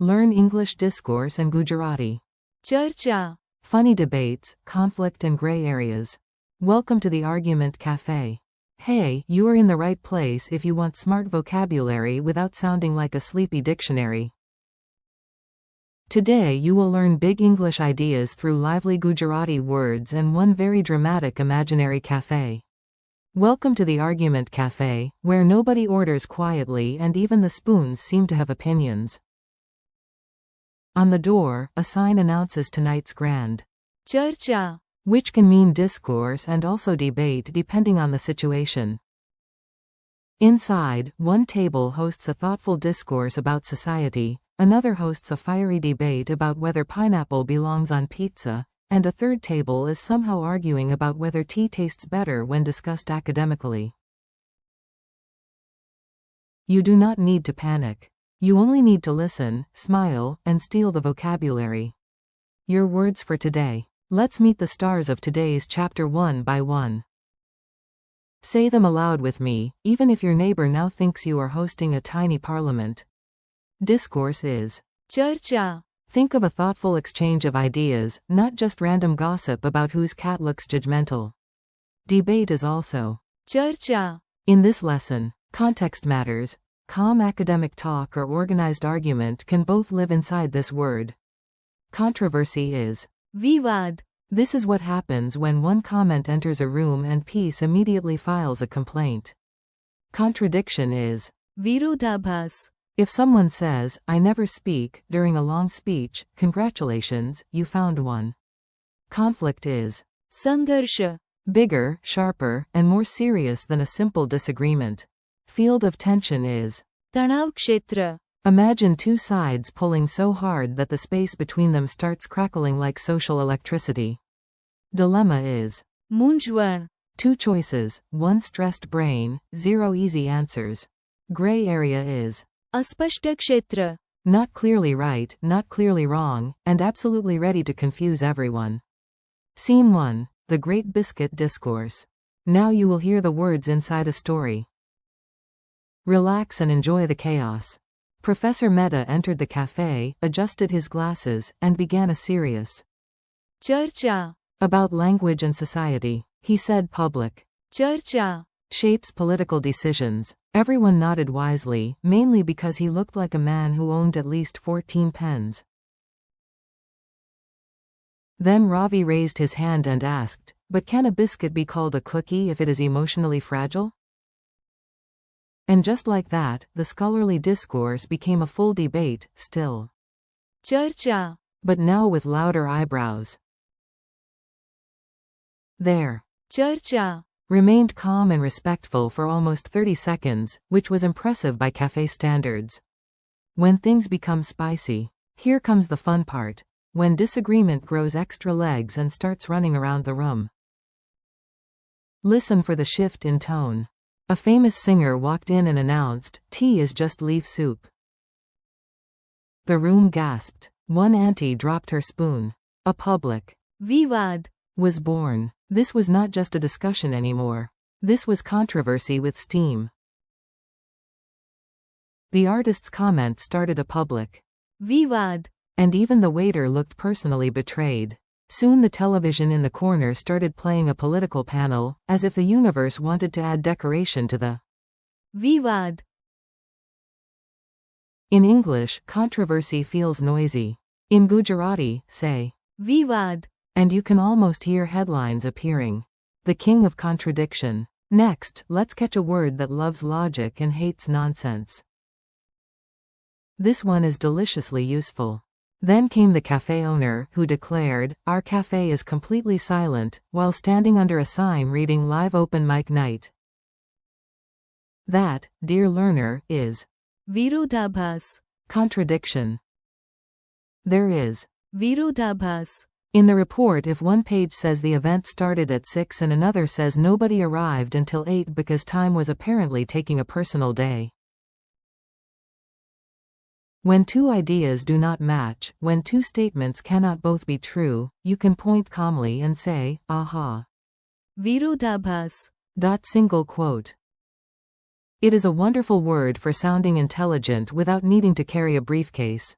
Learn English discourse and Gujarati. Charcha. Funny debates, conflict and gray areas. Welcome to the Argument Cafe. Hey, you are in the right place if you want smart vocabulary without sounding like a sleepy dictionary. Today you will learn big English ideas through lively Gujarati words and one very dramatic imaginary cafe. Welcome to the Argument Cafe, where nobody orders quietly and even the spoons seem to have opinions. On the door, a sign announces tonight's grand Charcha. which can mean discourse and also debate depending on the situation. Inside, one table hosts a thoughtful discourse about society, another hosts a fiery debate about whether pineapple belongs on pizza, and a third table is somehow arguing about whether tea tastes better when discussed academically. You do not need to panic. You only need to listen, smile, and steal the vocabulary. Your words for today. Let's meet the stars of today's chapter one by one. Say them aloud with me, even if your neighbor now thinks you are hosting a tiny parliament. Discourse is Charcha. Think of a thoughtful exchange of ideas, not just random gossip about whose cat looks judgmental. Debate is also Charcha. In this lesson, context matters. Calm academic talk or organized argument can both live inside this word. Controversy is Vivad. This is what happens when one comment enters a room and peace immediately files a complaint. Contradiction is Virodhabas. If someone says, "I never speak," during a long speech, congratulations, you found one. Conflict is Sangharsha. bigger, sharper, and more serious than a simple disagreement. Field of tension is Tanav Kshetra. Imagine two sides pulling so hard that the space between them starts crackling like social electricity. Dilemma is Munjwan. two choices, one stressed brain, zero easy answers. Gray area is Aspashta Kshetra. not clearly right, not clearly wrong, and absolutely ready to confuse everyone. Scene 1, The Great Biscuit Discourse. Now you will hear the words inside a story. Relax and enjoy the chaos. Professor Mehta entered the cafe, adjusted his glasses, and began a serious Charcha. about language and society. He said public Charcha. shapes political decisions. Everyone nodded wisely, mainly because he looked like a man who owned at least 14 pens. Then Ravi raised his hand and asked, "But can a biscuit be called a cookie if it is emotionally fragile?" And just like that, the scholarly discourse became a full debate, still. Charcha. But now with louder eyebrows. There. Charcha. Remained calm and respectful for almost 30 seconds, which was impressive by cafe standards. When things become spicy, here comes the fun part. When disagreement grows extra legs and starts running around the room. Listen for the shift in tone. A famous singer walked in and announced, "Tea is just leaf soup." The room gasped. One auntie dropped her spoon. A public Vivad. was born. This was not just a discussion anymore. This was controversy with steam. The artist's comment started a public Vivad. and even the waiter looked personally betrayed. Soon the television in the corner started playing a political panel, as if the universe wanted to add decoration to the Vivad. In English, controversy feels noisy. In Gujarati, say Vivad. and you can almost hear headlines appearing. The king of contradiction. Next, let's catch a word that loves logic and hates nonsense. This one is deliciously useful. Then came the cafe owner, who declared, "Our cafe is completely silent," while standing under a sign reading "Live Open Mic Night." That, dear learner, is Virodhabas. contradiction. There is Virodhabas. in the report if one page says the event started at 6 and another says nobody arrived until 8 because time was apparently taking a personal day. When two ideas do not match, when two statements cannot both be true, you can point calmly and say, "Aha." Virodhabas. Single quote. It is a wonderful word for sounding intelligent without needing to carry a briefcase.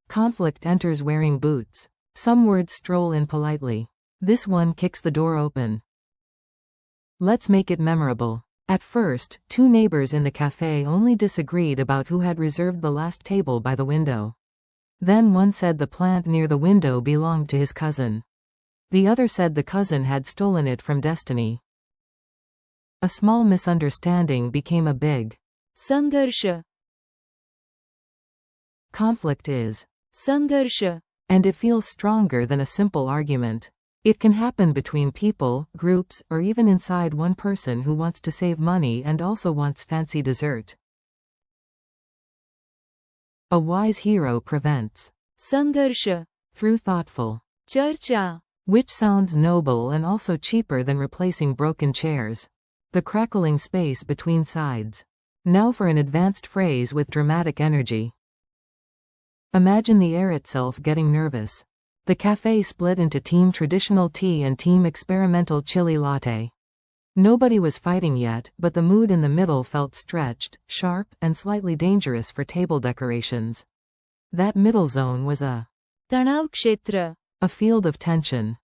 Conflict enters wearing boots. Some words stroll in politely. This one kicks the door open. Let's make it memorable. At first, two neighbors in the cafe only disagreed about who had reserved the last table by the window. Then one said the plant near the window belonged to his cousin. The other said the cousin had stolen it from Destiny. A small misunderstanding became a big संघर्ष conflict is, संघर्ष and it feels stronger than a simple argument. It can happen between people, groups, or even inside one person who wants to save money and also wants fancy dessert. A wise hero prevents संघर्ष through thoughtful, चर्चा which sounds noble and also cheaper than replacing broken chairs. The crackling space between sides. Now for an advanced phrase with dramatic energy. Imagine the air itself getting nervous. The cafe split into Team Traditional Tea and Team Experimental Chili Latte. Nobody was fighting yet, but the mood in the middle felt stretched, sharp, and slightly dangerous for table decorations. That middle zone was तणाव क्षेत्र a field of tension.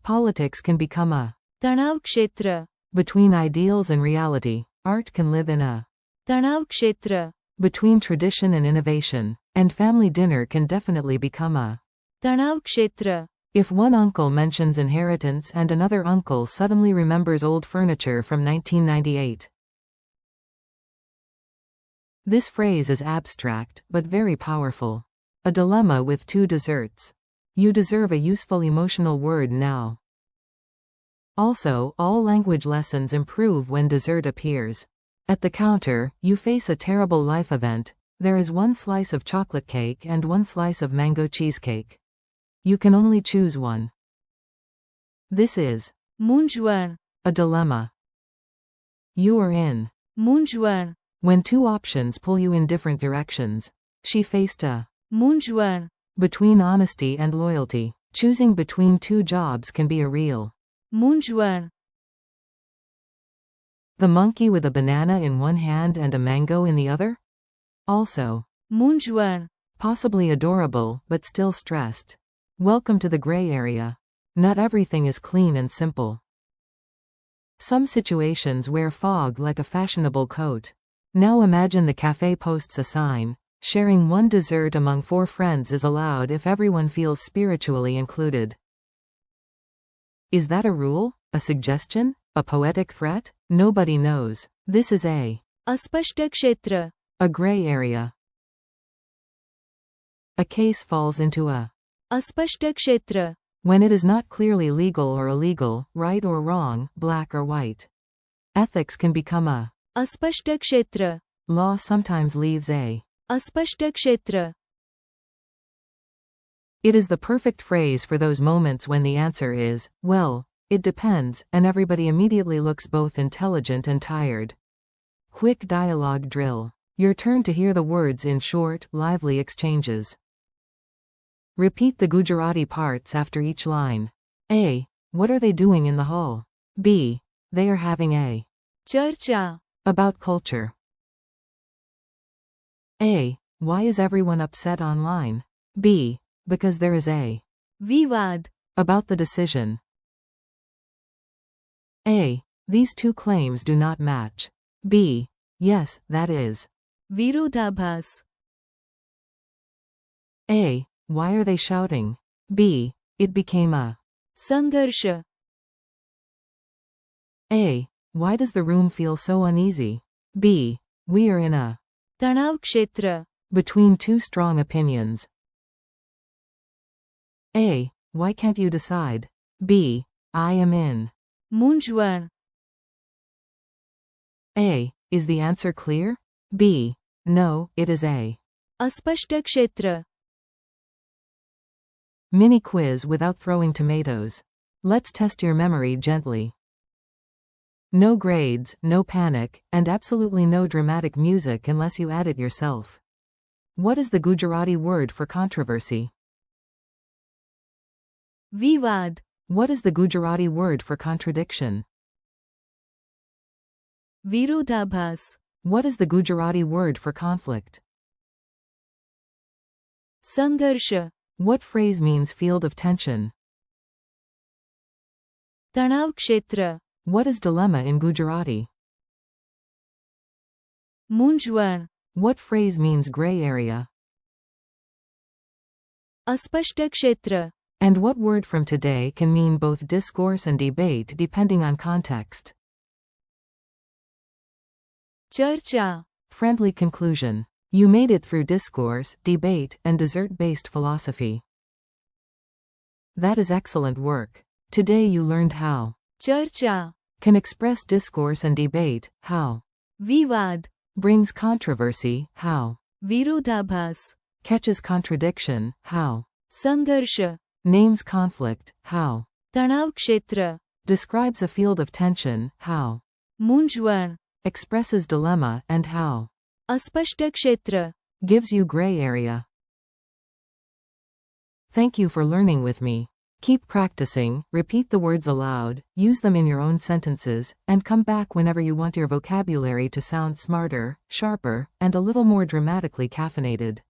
Politics can become a तणाव क्षेत्र between ideals and reality. Art can live in a तणाव क्षेत्र between tradition and innovation. And family dinner can definitely become a तणाव क्षेत्र if one uncle mentions inheritance and another uncle suddenly remembers old furniture from 1998. This phrase is abstract, but very powerful. A dilemma with two desserts. You deserve a useful emotional word now. Also, all language lessons improve when dessert appears. At the counter, you face a terrible life event. There is one slice of chocolate cake and one slice of mango cheesecake. You can only choose one. This is मूंझवण a dilemma. You are in मूंझवण when two options pull you in different directions. She faced a मूंझवण between honesty and loyalty. Choosing between two jobs can be a real मूंझवण the monkey with a banana in one hand and a mango in the other? Also मूंझवण possibly adorable, but still stressed. Welcome to the gray area. Not everything is clean and simple. Some situations wear fog like a fashionable coat. Now imagine the cafe posts a sign. Sharing one dessert among 4 friends is allowed if everyone feels spiritually included. Is that a rule? A suggestion? A poetic threat? Nobody knows. This is a अस्पष्ट क्षेत्र gray area. A case falls into a अस्पष्ट क्षेत्र when it is not clearly legal or illegal, right or wrong, black or white. Ethics can become a अस्पष्ट क्षेत्र law sometimes leaves a अस्पष्ट क्षेत्र It is the perfect phrase for those moments when the answer is, well, it depends, and everybody immediately looks both intelligent and tired. Quick dialogue drill. Your turn to hear the words in short, lively exchanges. Repeat the Gujarati parts after each line. A. What are they doing in the hall? B. They are having a चर्चा about culture. A. Why is everyone upset online? B. Because there is a विवाद about the decision. A. These two claims do not match. B. Yes, that is. विरोधाभास A. Why are they shouting? B. It became a संघर्ष A. Why does the room feel so uneasy? B. We are in a तणाव क्षेत्र between two strong opinions. A. Why can't you decide? B. I am in. मूंझवण A. Is the answer clear? B. No, it is a अस्पष्ट क्षेत्र mini quiz without throwing tomatoes. Let's test your memory gently. No grades, no panic, and absolutely no dramatic music unless you add it yourself. What is the Gujarati word for controversy? विवाद What is the Gujarati word for contradiction? विरोधाभास What is the Gujarati word for conflict? संघर्ष What phrase means field of tension? तणाव क्षेत्र What is dilemma in Gujarati? मूंझवण What phrase means gray area? अस्पष्ट क्षेत्र And what word from today can mean both discourse and debate depending on context? चर्चा Friendly conclusion. You made it through discourse, debate, and dessert-based philosophy. That is excellent work. Today you learned how चर्चा can express discourse and debate, how विवाद brings controversy, how विरोधाभास catches contradiction, how संघर्ष names conflict, how तणाव क्षेत्र describes a field of tension, how मूंझवण expresses dilemma, and how अस्पष्ट क्षेत्र gives you gray area. Thank you for learning with me. Keep practicing, repeat the words aloud, use them in your own sentences, and come back whenever you want your vocabulary to sound smarter, sharper, and a little more dramatically caffeinated.